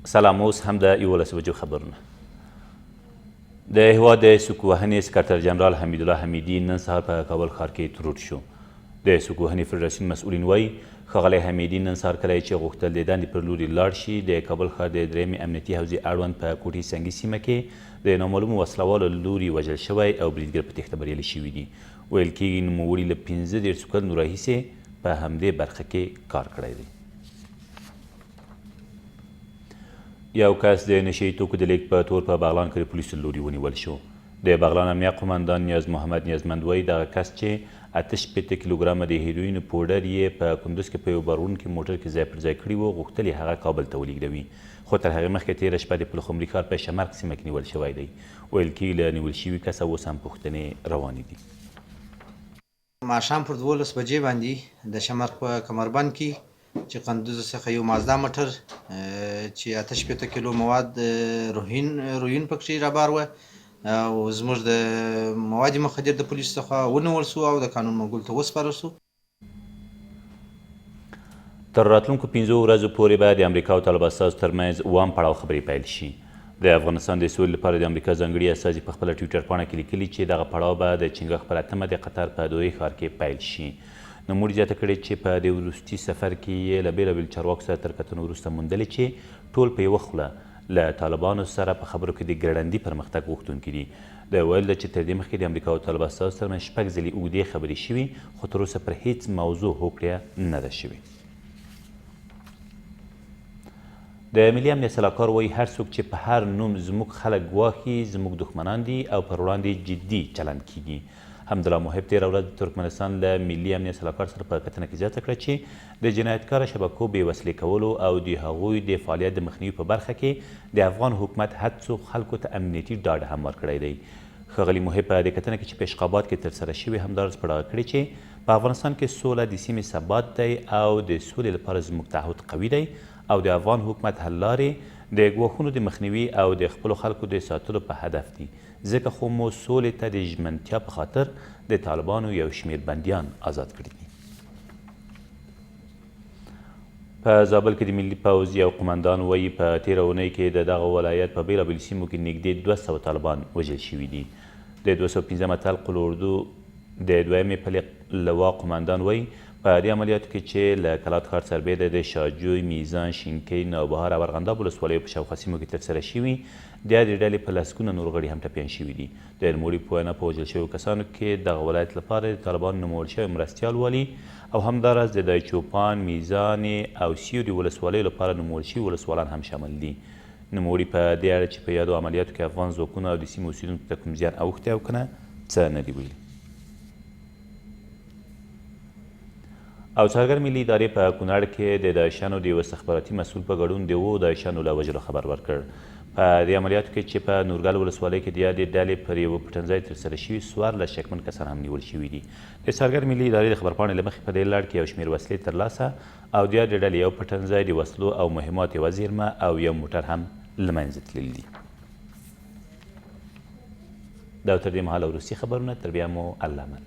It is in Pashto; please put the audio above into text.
سلام، اوس هم د 11 بجو خبرونه. د هېواد د سوک وهنې سکرتر جنرال حمیدالله حمیدي نن سهار په کابل ښار کې تروټ شو. د سوک وهنې فدراسیون مسؤلین وایي ښاغلی حمیدي نن سهار کله چې غوښتل د دندې پر لوري لاړ شي د کابل ښار د درېیمې امنیتي حوزې اړوند په کوټي سنګي سیمه کې د نامعلومو وسلوالو له لوري وژل شوی او بریدګر په تېښته بریالي شوي دي. ویل کېږي نوموړي له 15 کلونو راهیسې په همدې برخه کې کار کړی دی. یو کس د نشهیي توکو د لیږد په تور په بغلان کې د پولیسو له لوري ونیول شو. د بغلان امنیه قماندان نیاز محمد نیازمند وایي دغه کس چې 68 کیلوګرامه د هیروینو پوډر یې په کندوز کې په یو باروړونکي موټر کې ځای پر ځای کړي وو، غوښتل یې هغه کابل ته ولېږدوي، خو تر هغې مخکې تېره شپه د پلخمري ښار په شمرک سیمه کې نیول شوی دی. ویل کېږي له نیول شوي کسه اوس هم پوښتنې روانې دي. ماښام پر 12 بجې باندې د شمرک په کمربند کې چې قندوز څخه یو مازدا موټر چې 68 کیلو مواد روین پکې رابار وه او زموږ د مواد مخدر د پولیسو څخه ونیول سو او د قانون منګول ته وسپارل سو. تر راتلونکو 5 ورځو پورې به د امریکا او طالب استازو ترمنځ اووم پړاو خبرې پیل شي. د افغانستان د سولې لپاره د امریکا ځانګړي استازي په خپله ټویټر پاڼه کې لیکلي چې دغه پړاو به د چنګښ پر 8مه د قطر په دوحې ښار کې پیل شي. نوموړي زیاته کړې چې په دې وروستي سفر کې یې له بېلابېلو چارواکو سره تر کتنو وروسته موندلې چې ټول په یوه خوله له طالبانو سره په خبرو کې د ګړندي پرمختګ غوښتونکي دي. د ویل ده چې تر دې مخکې د امریکا او طالب استازو ترمنځ 6 ځلې اوږدې خبرې شوي، خو تر اوسه پر هیڅ موضوع هوکړه نه ده شوې. د ملي امنیت سلاکار وایي هر څوک چې په هر نوم زموږ خلک ګواښي زموږ دښمنان دي او پر وړاندې جدي چلند کیږي. حمدالله محب تېره ورځ د ترکمنستان له ملي امنیت سلاکار سره په کتنه کې زیاته کړه چې د جنایتکاره شبکو بې وسلې کولو او د هغوی د فعالیت د مخنیوي په برخه کې د افغان حکومت هڅو خلکو ته امنیتي ډاډ هم ورکړی دی. ښاغلي محب په دې کتنه کې چې په اشقاباد کې ترسره شوې همداراز په ډاګه کړې چې په افغانستان کې سوله د سیمې ثبات دی او د سولې لپاره زموږ تعهد قوي دی او د افغان حکومت حل لارې د ګواښونو د مخنیوي او د خپلو خلکو د ساتلو په هدف دي، ځکه خو مو سولې ته د ژمنتیا په خاطر د طالبانو یو شمېر بندیان آزاد کړي دي. په زابل کې د ملي پوځ یو قمندان وایي په تېره اونۍ کې د دغه ولایت په بېلابېلو سیمو کې نږدې 200 طالبان وژل شوي دي. د 215 طلق الاردو د دویمې پلې لوا قمندان وایي په دې عملیاتو کې چې له کلات ښار سربېده د شاجوی، میزان، شینکۍ، نوبهار او ارغنداب ولسوالیو په شاوخوا سیمو کې ترسره شوي، د دې ډلې په لسګونه نور غړي هم ټپیان شوي دي. د نوموړي په وینا په وژل شویو کسانو کې دغه ولایت لپاره د طالبانو نومول شوی مرستیال والي او همداراز د دایچوپان، میزان او سیوري ولسوالیو لپاره نومول شوي ولسوالان هم شامل دي. نوموړي په دې اړه چې په یادو عملیاتو کې افغان ځواکونو او د سیمې اوسېدونکو ته کوم زیان اوښتی او که نه څه نه دي ویلي. او څارګر ملي ادارې په کونړ کې د داعشیانو د یو استخباراتي مسؤل په ګډون د 7 داعشیانو له وژلو خبر ورکړ. په دې عملیاتو کې چې په نورګل ولسوالۍ کې د یادې ډلې پر یوه پټنځای ترسره شوي 14 شکمن کسان هم نیول شوي دي. د څارګر ملي ادارې د خبرپاڼې له مخې په دې لړ کې یو شمېر وسلې ترلاسه او د یادې ډلې یو پټنځای د وسلو او مهمات یوه زیرمه او یو موټر هم له منځه تللي دي. دا تر دې مهاله وروستي خبرونه، تر بیا مو الله امان.